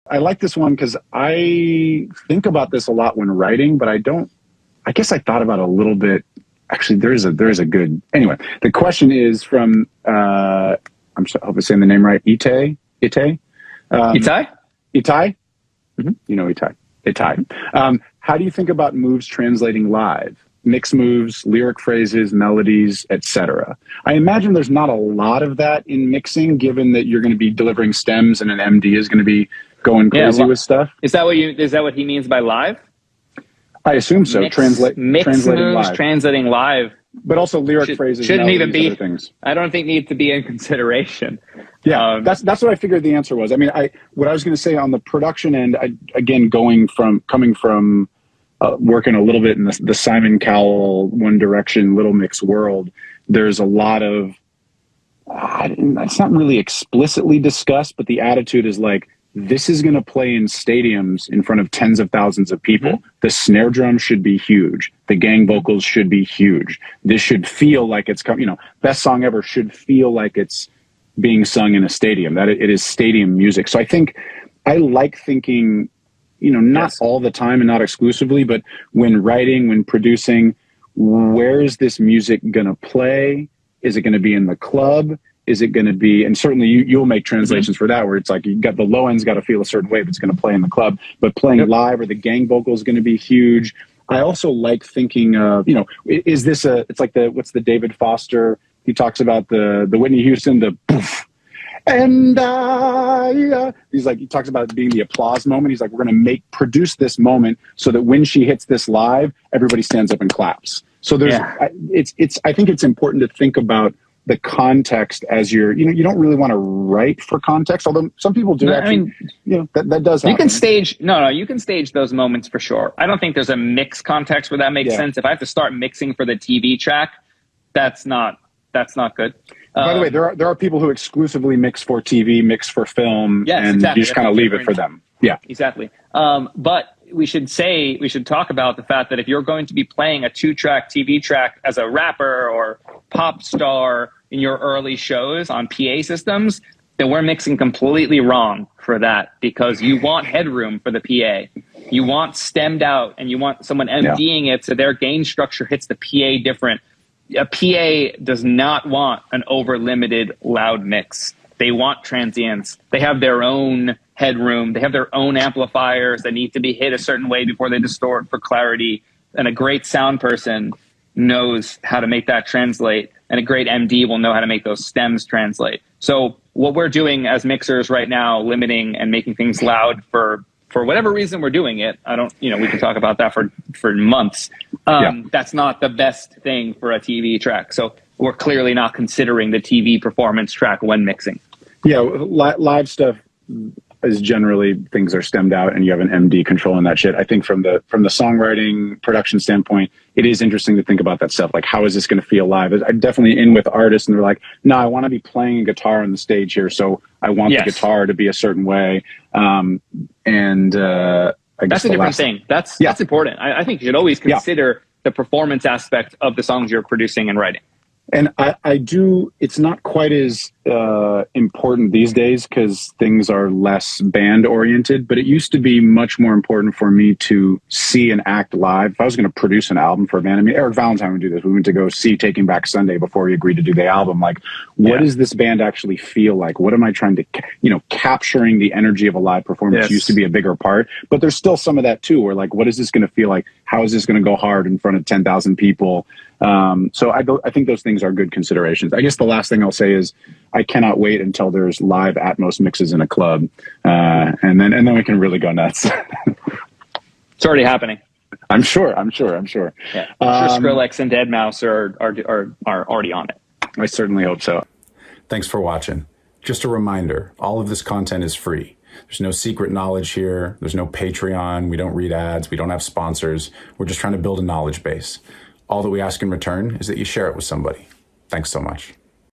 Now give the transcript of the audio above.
I like this one because I think about this a lot when writing, but I guess I thought about it a little bit. Actually, there is a good, anyway, the question is from, I hope I'm saying the name right, Itai? Itai? Itai? Mm-hmm. You know Itai. Itai. How do you think about moves translating live? Mix moves, lyric phrases, melodies, etc. I imagine there's not a lot of that in mixing, given that you're going to be delivering stems and an MD is going to be going crazy with stuff. Is that what he means by live? I assume so. Mix translating moves, live. translating live. But also lyric phrases, shouldn't even be. Other things. I don't think need to be in consideration. Yeah, that's what I figured the answer was. I mean, what I was going to say on the production end, again, coming from working a little bit in the Simon Cowell, One Direction, Little Mix world, there's a lot of, it's not really explicitly discussed, but the attitude is like, this is going to play in stadiums in front of tens of thousands of people. Mm-hmm. The snare drum should be huge. The gang vocals should be huge. This should feel like it's best song ever should feel like it's being sung in a stadium, that it is stadium music. So I think I like thinking, not all the time and not exclusively, but when writing, when producing, where is this music going to play? Is it going to be in the club? Is it going to be, and certainly you'll make translations for that, where it's like you got the low end's got to feel a certain way if it's going to play in the club, but playing live or the gang vocal is going to be huge. I also like thinking of, is this it's like what's the David Foster? He talks about the Whitney Houston, the poof, and he talks about it being the applause moment. He's like, we're going to produce this moment so that when she hits this live, everybody stands up and claps. So I think it's important to think about the context as you don't really want to write for context, although some people do. That does happen. You can stage those moments for sure. I don't think there's a mix context where that makes sense. If I have to start mixing for the TV track, that's not good. By the way, there are people who exclusively mix for TV, mix for film, and you just kind of leave it for them. Yeah, exactly. But we should talk about the fact that if you're going to be playing a 2-track TV track as a rapper or pop star in your early shows on PA systems, then we're mixing completely wrong for that, because you want headroom for the PA. You want stemmed out, and you want someone MDing it so their gain structure hits the PA different. A PA does not want an over-limited loud mix. They want transients. They have their own headroom. They have their own amplifiers that need to be hit a certain way before they distort for clarity. And a great sound person knows how to make that translate. And a great MD will know how to make those stems translate. So what we're doing as mixers right now, limiting and making things loud for whatever reason we're doing it. We can talk about that for months. That's not the best thing for a TV track. So we're clearly not considering the TV performance track when mixing. Yeah, live stuff is generally things are stemmed out and you have an MD controlling that shit. I think from the songwriting production standpoint, it is interesting to think about that stuff. Like, how is this going to feel live? I'm definitely in with artists and they're like, no, I want to be playing a guitar on the stage here. So I want the guitar to be a certain way. I guess that's a different thing. That's important. I think you should always consider the performance aspect of the songs you're producing and writing. And I do, it's not quite as important these days because things are less band oriented, but it used to be much more important for me to see and act live. If I was going to produce an album for a band, Eric Valentine would do this. We went to go see Taking Back Sunday before he agreed to do the album. Like, what does this band actually feel like? What am I trying to, capturing the energy of a live performance used to be a bigger part, but there's still some of that too, where like, what is this going to feel like? How is this going to go hard in front of 10,000 people? So I think those things are good considerations. I guess the last thing I'll say is I cannot wait until there's live Atmos mixes in a club, and then we can really go nuts. It's already happening. I'm sure. Yeah. I'm sure Skrillex and Deadmau5 are already on it. I certainly hope so. Thanks for watching. Just a reminder, all of this content is free. There's no secret knowledge here. There's no Patreon. We don't read ads. We don't have sponsors. We're just trying to build a knowledge base. All that we ask in return is that you share it with somebody. Thanks so much.